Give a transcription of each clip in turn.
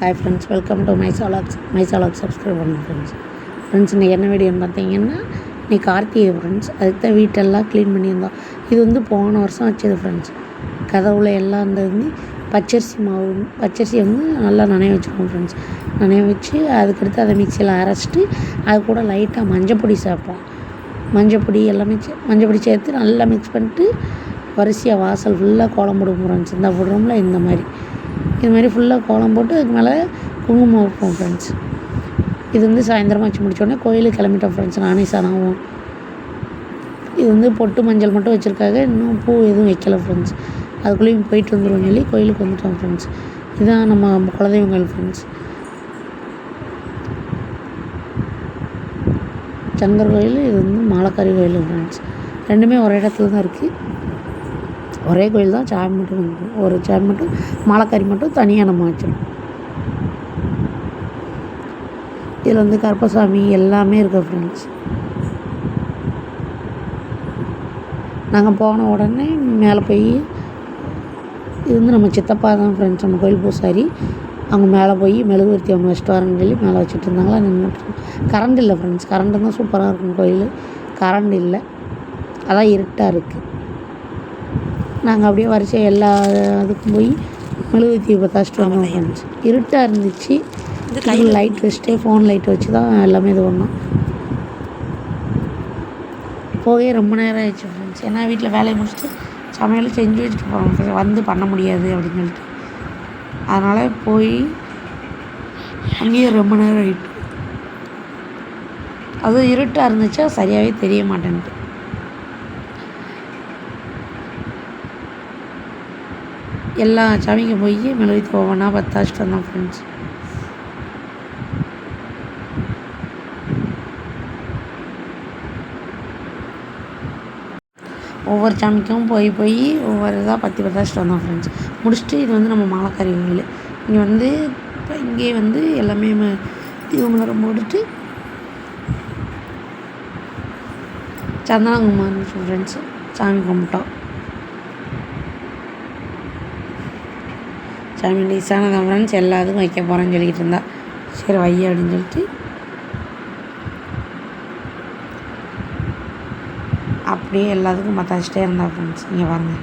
Hi friends, welcome to my சாலாக் subscribe பண்ணுங்கள் friends இன்றைக்கி என்ன வீடியோன்னு பார்த்தீங்கன்னா, இன்றைக்கி கார்த்திகை ஃப்ரெண்ட்ஸ். அதுக்கு தான் வீட்டெல்லாம் க்ளீன் பண்ணியிருந்தோம். இது வந்து போன வருஷம் வச்சது ஃப்ரெண்ட்ஸ். கதவுல எல்லாம் அந்த பச்சரிசி வந்து நல்லா நனைய வச்சுருக்கோம் ஃப்ரெண்ட்ஸ். நனைய வச்சு அதுக்கடுத்து அதை மிக்சியில் அரைச்சிட்டு அது கூட லைட்டாக மஞ்சப்பொடி சேர்ப்போம். மஞ்சப்பொடி எல்லாமே மஞ்சப்பொடி சேர்த்து நல்லா மிக்ஸ் பண்ணிட்டு வரிசையாக வாசல் ஃபுல்லாக கோலம் போடுவோம் ஃப்ரெண்ட்ஸ். இந்த போடுறோம்ல இந்த மாதிரி இது மாதிரி ஃபுல்லாக கோலம் போட்டு அதுக்கு மேலே குங்குமம் வைப்போம் ஃப்ரெண்ட்ஸ். இது வந்து சாயந்தரமாக வச்சு முடித்தோடனே கோயிலுக்கு கிளம்பிட்டோம் ஃப்ரெண்ட்ஸ். நானே சனாவும் இது வந்து பொட்டு மஞ்சள் மட்டும் வச்சுருக்காங்க, இன்னும் பூ எதுவும் வைக்கல ஃப்ரெண்ட்ஸ். அதுக்குள்ளேயும் போயிட்டு வந்துடுவோம் சொல்லி கோயிலுக்கு வந்துட்டோம் ஃப்ரெண்ட்ஸ். இதுதான் நம்ம குலதெய்வம் கோயில் ஃப்ரெண்ட்ஸ். சங்கர் கோயில், இது வந்து மாலக்காரி கோயில் ஃப்ரெண்ட்ஸ். ரெண்டுமே ஒரே இடத்துல தான் இருக்குது. ஒரே கோயில் தான். சாமி மட்டும் ஒரு சாமி மட்டும் மாலக்காரி மட்டும் தனியாக நம்ம வச்சிடணும். இதில் வந்து கருப்பசாமி எல்லாமே இருக்குது ஃப்ரெண்ட்ஸ். நாங்கள் போன உடனே மேலே போய் இது வந்து நம்ம சித்தப்பா தான் ஃப்ரெண்ட்ஸ், நம்ம கோயில் பூசாரி. அவங்க மேலே போய் மெழுகுவர்த்தி அவங்க வச்சுட்டு வரேன்னு சொல்லி மேலே வச்சுட்டு இருந்தாங்களா. நின்றுட்டு கரண்ட் இல்லை ஃப்ரெண்ட்ஸ். கரண்ட்டு தான் சூப்பராக இருக்கும் கோயில். கரண்ட் இல்லை, அதான் இருட்டாக இருக்குது. நாங்கள் அப்படியே வரிசையாக எல்லா இதுக்கும் போய் மெழுகுவர்த்தி பற்றாச்சிட்டு வந்தோம் ஃப்ரெண்ட்ஸ். இருட்டாக இருந்துச்சு. லைட் வச்சுட்டே ஃபோன் லைட் வச்சு தான் எல்லாமே இது பண்ணோம். போகவே ரொம்ப நேரம் ஆயிடுச்சு ஃப்ரெண்ட்ஸ். ஏன்னா வீட்டில் வேலையை முடிச்சுட்டு சமையல் செஞ்சு வச்சுட்டு போகிறோம், வந்து பண்ண முடியாது அப்படின்னு சொல்லிட்டு. அதனால் போய் அங்கேயே ரொம்ப நேரம் ஆகிட்டு. அதுவும் இருட்டாக இருந்துச்சா சரியாகவே தெரிய மாட்டேன்ட்டு. எல்லா சாமிக்கும் போய் மெழுகுவர்த்தி ஒவ்வொன்றா பற்றாச்சிட்டு வந்தோம் ஃப்ரெண்ட்ஸ். ஒவ்வொரு சாமிக்கும் போய் ஒவ்வொரு இதாக பற்றாச்சிட்டு வந்தோம் ஃப்ரெண்ட்ஸ். முடிச்சுட்டு இது வந்து நம்ம மாலக்காரி கோயில். இங்கே வந்து இப்போ இங்கே வந்து எல்லாமே தீபமலரம் போட்டுட்டு சந்தனங்குமம் இருந்துச்சு ஃப்ரெண்ட்ஸ். சாமி கும்பிட்டோம். சாமி டீஸானதான் ஃப்ரெண்ட்ஸ். எல்லாத்துக்கும் வைக்க போகிறேன்னு சொல்லிக்கிட்டு இருந்தா. சரி வை அப்படின்னு சொல்லிட்டு அப்படியே எல்லாத்துக்கும் பற்றாச்சிட்டே இருந்தா ஃப்ரெண்ட்ஸ். இங்கே பாருங்கள்.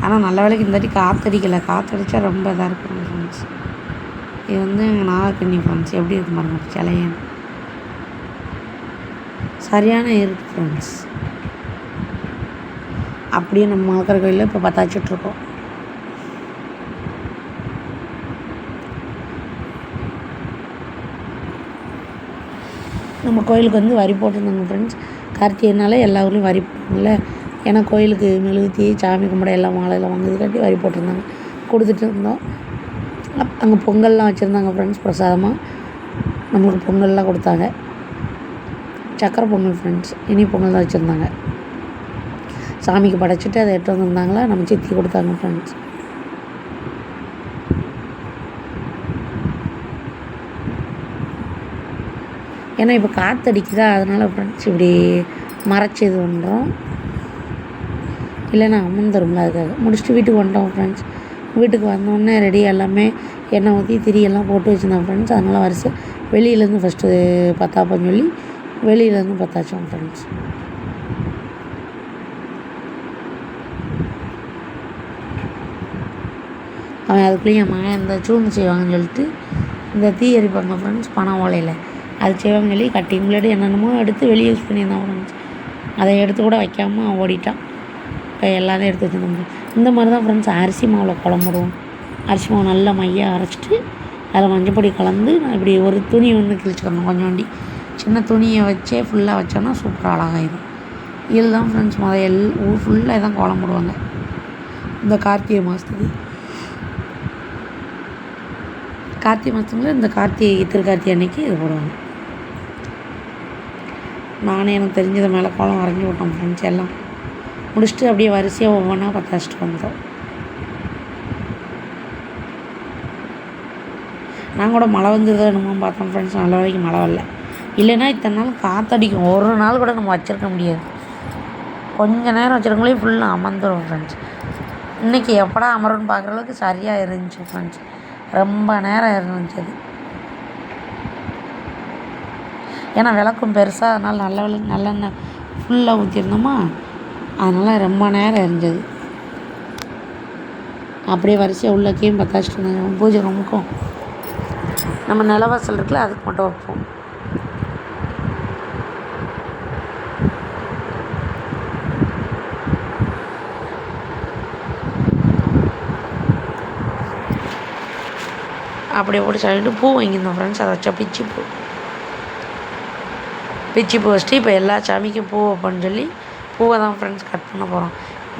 ஆனால் நல்ல வேலைக்கு இந்த வாட்டி காற்றடிக்கலை. காற்றடிச்சா ரொம்ப இதாக இருக்கும் ஃப்ரெண்ட்ஸ். இது வந்து நாகக்கன்னி ஃப்ரெண்ட்ஸ். எப்படி இருக்கு பாருங்க சிலையன். சரியான இருக்குது ஃப்ரெண்ட்ஸ். அப்படியே நம்ம மாலக்காரி கோயிலில் இப்போ பற்றாச்சிட்ருக்கோம். நம்ம கோயிலுக்கு வந்து வரி போட்டிருந்தாங்க ஃப்ரெண்ட்ஸ். கார்த்திகைனால எல்லா ஊர்லேயும் வரி போட்டாங்கல்ல. ஏன்னா கோயிலுக்கு மெழுகுவர்த்தி சாமி கும்பிட எல்லாம் மாலையெல்லாம் வாங்குறது காட்டி வரி போட்டிருந்தாங்க. கொடுத்துட்டு இருந்தோம். அங்கே பொங்கல்லாம் வச்சுருந்தாங்க ஃப்ரெண்ட்ஸ். பிரசாதமாக நம்மளுக்கு பொங்கல்லாம் கொடுத்தாங்க. சக்கரை பொங்கல் ஃப்ரெண்ட்ஸ். இனி பொங்கல் தான் வச்சுருந்தாங்க. சாமிக்கு படைச்சிட்டு அதை எடுத்து வந்திருந்தாங்களா, நம்ம சித்தி கொடுத்தாங்க ஃப்ரெண்ட்ஸ். ஏன்னா இப்போ காற்றடிக்குதா, அதனால் ஃப்ரெண்ட்ஸ் இப்படி மறைச்சி இது பண்ணுறோம். இல்லைன்னா அமர்ந்துரும்ல, அதுக்காக. முடிச்சுட்டு வீட்டுக்கு வந்துட்டோம் ஃப்ரெண்ட்ஸ். வீட்டுக்கு வந்தோடனே ரெடி எல்லாமே எண்ணெய் ஊற்றி திரியெல்லாம் போட்டு வச்சுருந்தோம் ஃப்ரெண்ட்ஸ். அதனால் வரிசை வெளியிலேருந்து ஃபஸ்ட்டு பத்தாப்பன்னு சொல்லி வெளியிலேருந்து பற்றாச்சோம் ஃப்ரெண்ட்ஸ். அவன் அதுக்குள்ளேயும் என் மகன் இந்த சூழ்ந்து செய்வாங்கன்னு சொல்லிட்டு இந்த தீ எரிப்பாங்க ஃப்ரெண்ட்ஸ், பனை ஓலையில். அது செய்வாங்க சொல்லி கட்டிங் பிளேடு என்னென்னமோ எடுத்து வெளியே யூஸ் பண்ணியிருந்தான் ஃப்ரெண்ட்ஸ். அதை எடுத்து கூட வைக்காமல் ஓடிட்டான். இப்போ எல்லாத்தையும் எடுத்து வச்சுருந்தோம். இந்த மாதிரி தான் ஃப்ரெண்ட்ஸ் அரிசி மாவில் கோலம் போடுவோம். அரிசி மாவு நல்லா மையாக அரைச்சிட்டு அதில் மஞ்சப்பொடி கலந்து இப்படி ஒரு துணி ஒன்று கிழிச்சிக்கணும். கொஞ்சோண்டி சின்ன துணியை வச்சே ஃபுல்லாக வச்சோன்னா சூப்பராக அழகாயிடும். இதில் தான் ஃப்ரெண்ட்ஸ் ஊர் ஃபுல்லாக தான் கோலம் போடுவாங்க இந்த கார்த்திகை மாதத்துக்கு. கார்த்திகை மாதத்துல இந்த திருக்கார்த்திகை அன்னைக்கு இது போடுவாங்க. நானே எனக்கு தெரிஞ்சதை மேலே கோலம் வரைஞ்சி விட்டோம் ஃப்ரெண்ட்ஸ். எல்லாம் முடிச்சுட்டு அப்படியே வரிசையாக ஒவ்வொன்றா பற்றாச்சிட்டு வந்தோம். நான் கூட மழை வந்தது என்னமோ பார்த்தோம் ஃப்ரெண்ட்ஸ். நல்ல வரைக்கும் மழை வரல. இல்லைன்னா இத்தனை நாள் காற்றடிக்கும். ஒரு நாள் கூட நம்ம வச்சுருக்க முடியாது. கொஞ்சம் நேரம் வச்சுருக்கங்களே ஃபுல்லாக அமர்ந்துடும் ஃப்ரெண்ட்ஸ். இன்றைக்கி எப்படா அமரும்னு பார்க்குற அளவுக்கு சரியாக இருந்துச்சு ஃப்ரெண்ட்ஸ். ரொம்ப நேரம் இருந்துச்சு அது. ஏன்னா விளக்கும் பெருசாக, அதனால் நல்லெண்ணெய் ஃபுல்லாக ஊற்றிருந்தோமா, அதனால் ரொம்ப நேரம் இருந்தது. அப்படியே வரிசையாக உள்ளக்கையும் பற்ற வச்சுட்டு இருந்தோம். பூஜை ரூமுக்கும் நம்ம நிலவாசல் இருக்குல்ல, அதுக்கு மட்டும் வைப்போம். அப்படியே ஓடி சொல்லிட்டு பூ வாங்கியிருந்தோம் ஃப்ரெண்ட்ஸ். அதை வச்சா பிச்சிப்பூ வச்சுட்டு இப்போ எல்லா சாமிக்கும் பூ வைப்போன்னு சொல்லி பூவை தான் ஃப்ரெண்ட்ஸ் கட் பண்ண போகிறோம்.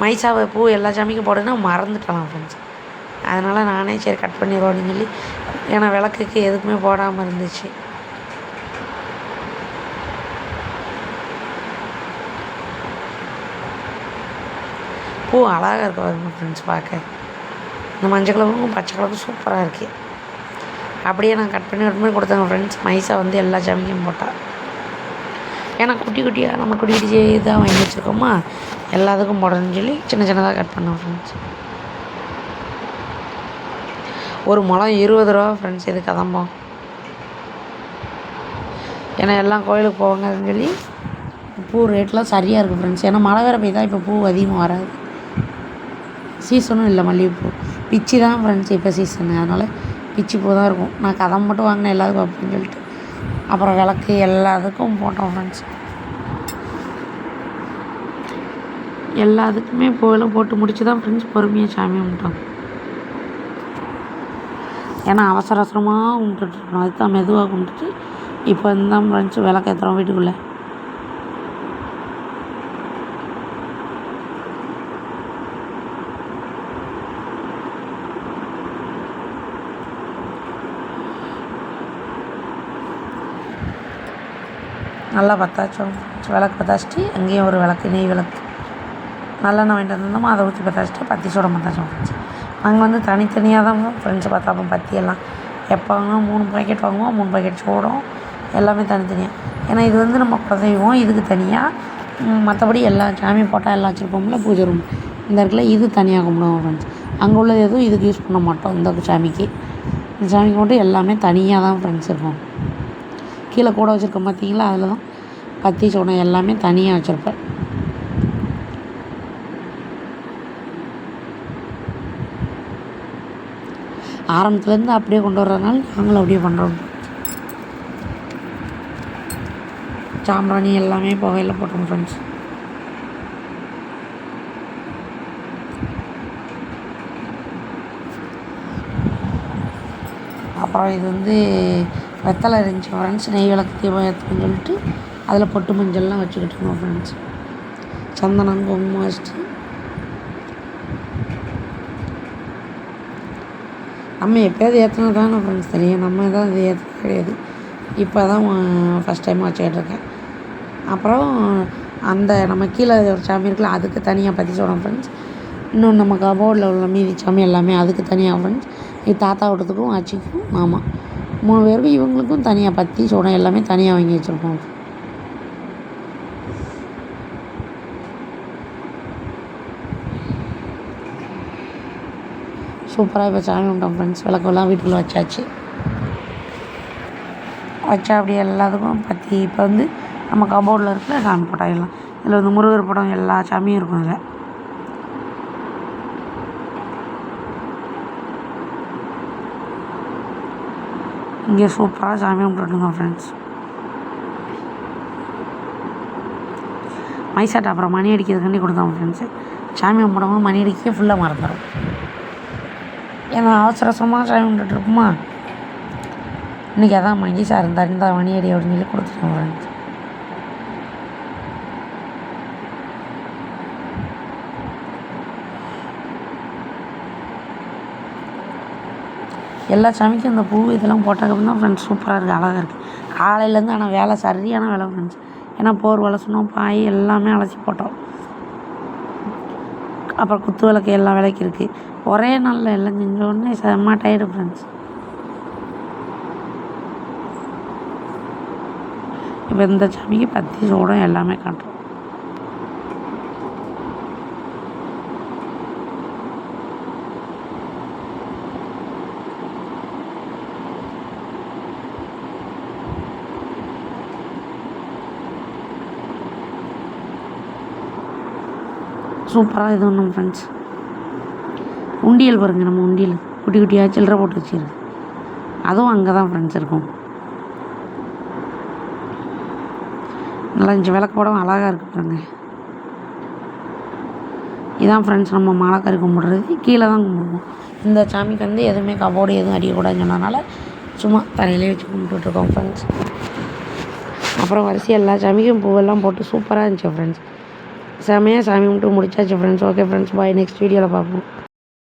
மைசாவை பூ எல்லா சாமிக்கும் போடுன்னா மறந்துட்டலாம் ஃப்ரெண்ட்ஸ். அதனால் நானே சரி கட் பண்ணிடுவோம் அப்படின்னு சொல்லி, ஏன்னா விளக்குக்கு எதுக்குமே போடாமல் இருந்துச்சு. பூ அழகாக இருக்க பாருங்க ஃப்ரெண்ட்ஸ் பார்க்க. இந்த மஞ்சள் கலருக்கும் பச்சை கலருக்கும் சூப்பராக இருக்குது. அப்படியே நான் கட் பண்ணி ஒரு மாதிரி கொடுத்தாங்க ஃப்ரெண்ட்ஸ். மைசா வந்து எல்லா சாமிக்கும் போட்டால், ஏன்னா குட்டி குட்டியாக நம்ம குட்டி குட்டி இதாக வாங்கி வச்சுருக்கோமா, எல்லாத்துக்கும் போடணும்னு சொல்லி சின்ன சின்னதாக கட் பண்ணோம் ஃப்ரெண்ட்ஸ். ஒரு முழம் 20 ரூபா ஃப்ரெண்ட்ஸ். இது கதம்பம். ஏன்னா எல்லாம் கோயிலுக்கு போவாங்கன்னு சொல்லி பூ ரேட்லாம் சரியாக இருக்குது ஃப்ரெண்ட்ஸ். ஏன்னா மழை வேறு பெய்தா, இப்போ பூ அதிகமாக வராது. சீசனும் இல்லை மல்லிகைப்பூ. பிச்சி தான் ஃப்ரெண்ட்ஸ் இப்போ சீசனு. அதனால் பிச்சி பூ தான் இருக்கும். நான் கதம் மட்டும் வாங்கினேன் எல்லாத்துக்கும் அப்படின்னு சொல்லிட்டு. அப்புறம் விளக்கு எல்லாத்துக்கும் போட்டோம் ஃப்ரெண்ட்ஸ். எல்லாத்துக்குமே பூவெல்லாம் போட்டு முடிச்சு தான் ஃப்ரெண்ட்ஸ் பொறுமையாக சாமி கும்பிட்டோம். ஏன்னா அவசர அவசரமாக கும்பிட்டுருக்கோம். அதுதான் மெதுவாக கும்பிட்டுட்டு இப்போ இருந்தால் ஃப்ரெண்ட்ஸ் விளக்கு ஏற்றுறோம் வீட்டுக்குள்ளே. நல்லா பற்றாச்சோம் விளக்கு பற்றாச்சிட்டு, அங்கேயும் ஒரு விளக்கு நெய் விளக்கு நல்லெண்ணெய் வாங்கிட்டு வந்திருந்தோமோ அதை ஊற்றி பற்றாச்சிட்டு பத்தி சூடம் பற்றாச்சோம் ஃப்ரெண்ட்ஸ். நாங்கள் வந்து தனித்தனியாக தான் ஃப்ரெண்ட்ஸ் பார்த்தாப்போம். பத்தியெல்லாம் எப்போ வாங்கினா 3 பாக்கெட் வாங்குவோம். 3 பாக்கெட் சூடம் எல்லாமே தனித்தனியாக. ஏன்னா இது வந்து நம்ம குலதெய்வம், இதுக்கு தனியாக. மற்றபடி எல்லா சாமி போட்டால் எல்லாம் வச்சுருப்போம்ல பூஜை ரூம், இந்த இடத்துல இது தனியாக கும்பிடுவோம் ஃப்ரெண்ட்ஸ். அங்கே உள்ளது எதுவும் இதுக்கு யூஸ் பண்ண மாட்டோம். இந்த சாமிக்கு மட்டும் எல்லாமே தனியாக தான் ஃப்ரெண்ட்ஸ் இருக்கும். கீழே கூட வச்சுருக்கோம் பார்த்தீங்களா, அதில் தான் பத்தி சூடம் எல்லாமே தனியாக வச்சுருப்பேன். ஆரம்பத்துலேருந்து அப்படியே கொண்டு வர்றதுனால நாங்களும் அப்படியே பண்ணுறோம். சாம்பிராணி எல்லாமே புகையில் போட்டோம் ஃப்ரெண்ட்ஸ். அப்புறம் இது வந்து வெத்தலை இருந்துச்சு ஃப்ரெண்ட்ஸ். நெய் விளக்கு தீபம் ஏற்றுன்னு சொல்லிட்டு அதில் பொட்டு மஞ்சள்லாம் வச்சுக்கிட்டு இருந்தோம் ஃப்ரெண்ட்ஸ். சந்தனம் குங்குமம் வச்சுட்டு நம்ம எப்போயாவது ஏற்றினா தானே ஃப்ரெண்ட்ஸ் தெரியும். நம்ம தான் அது ஏற்ற கிடையாது. இப்போ தான் ஃபஸ்ட் டைம் வச்சுக்கிட்டு இருக்கேன். அப்புறம் அந்த நம்ம கீழே ஒரு சாமி இருக்குல்ல, அதுக்கு தனியாக பற்றி சொல்கிறோம் ஃப்ரெண்ட்ஸ். இன்னொன்று நம்ம கபோர்டில் உள்ள மீதி சாமி எல்லாமே அதுக்கு தனியாக ஃப்ரெண்ட்ஸ். இது தாத்தா விட்டத்துக்கும் ஆச்சிக்கும் மாமா 3 பேருக்கும் இவங்களுக்கும் தனியாக பற்றி சூடம் எல்லாமே தனியாக வாங்கி வச்சுருப்போம். சூப்பராக இப்போ சாமி கும்பிட்டோம் ஃப்ரெண்ட்ஸ். விளக்கெல்லாம் வீட்டுக்குள்ளே வச்சாச்சு. வச்சா அப்படியே எல்லாத்துக்கும் பற்றி இப்போ வந்து நம்ம கபோர்டில் இருக்கிற சாமி படம் எல்லாம் இதில் வந்து முருகர் படம் எல்லா சாமியும் இருக்கும். இதில் இங்கே சூப்பராக சாமி கும்பிட்டுருந்தோம் ஃப்ரெண்ட்ஸ். மைசாட்டை அப்புறம் மணி அடிக்கிறதுக்காண்டி கொடுத்தோம் ஃப்ரெண்ட்ஸு. சாமி கும்பிடும்போது மணி அடிக்க ஃபுல்லாக மறந்துடும். ஏன்னா அவசர அவசரமாக சாமி கும்பிட்டுருப்போமா, இன்றைக்கி அதான் மகிஷா இருந்தா மணி அடி அப்படின்னு சொல்லி கொடுத்துட்டோம் ஃப்ரெண்ட்ஸ். எல்லா சாமிக்கும் இந்த பூ இதெல்லாம் போட்டதுக்கப்புறம் தான் ஃப்ரெண்ட்ஸ் சூப்பராக இருக்குது, அழகாக இருக்குது. காலையிலேருந்து ஆனால் வேலை சரியான வேலை ஃப்ரெண்ட்ஸ். ஏன்னா போர் வளசணும், பாய் எல்லாமே அலசி போட்டோம். அப்புறம் குத்து விளக்கு எல்லா விளக்கு இருக்குது. ஒரே நாளில் எல்லாம் செஞ்சோடனே செம்ம டயர்டு ஃப்ரெண்ட்ஸ். இப்போ இந்த சாமிக்கு பத்தி சூடம் எல்லாமே காட்டுறோம். சூப்பராக இது ஒன்றும் ஃப்ரெண்ட்ஸ். உண்டியல் பாருங்கள், நம்ம உண்டியல் குட்டி குட்டியாக சில்லறை போட்டு வச்சுருக்கு, அதுவும் அங்கே தான் ஃப்ரெண்ட்ஸ் இருக்கும். நல்லா இருந்துச்சு, விளக்கு போடவும் அழகாக இருக்குது பாருங்கள். இதான் ஃப்ரெண்ட்ஸ் நம்ம மாலைக்கறி கும்பிடுறது. கீழே தான் கும்பிடுவோம். இந்த சாமிக்கு வந்து எதுவுமே கபோர்டு எதுவும் அடிக்கக்கூடாதுன்னு சொன்னதுனால சும்மா தலையிலே வச்சு கும்பிட்டுட்ருக்கோம் ஃப்ரெண்ட்ஸ். அப்புறம் வரிசையாக எல்லா சாமிக்கும் பூவெல்லாம் போட்டு சூப்பராக இருந்துச்சு ஃப்ரெண்ட்ஸ். செமையாக சாமி கும்பிட்டு முடிச்சாச்சு ஃப்ரெண்ட்ஸ். ஓகே ஃப்ரெண்ட்ஸ், பாய். நெக்ஸ்ட் வீடியோவில் பார்ப்போம்.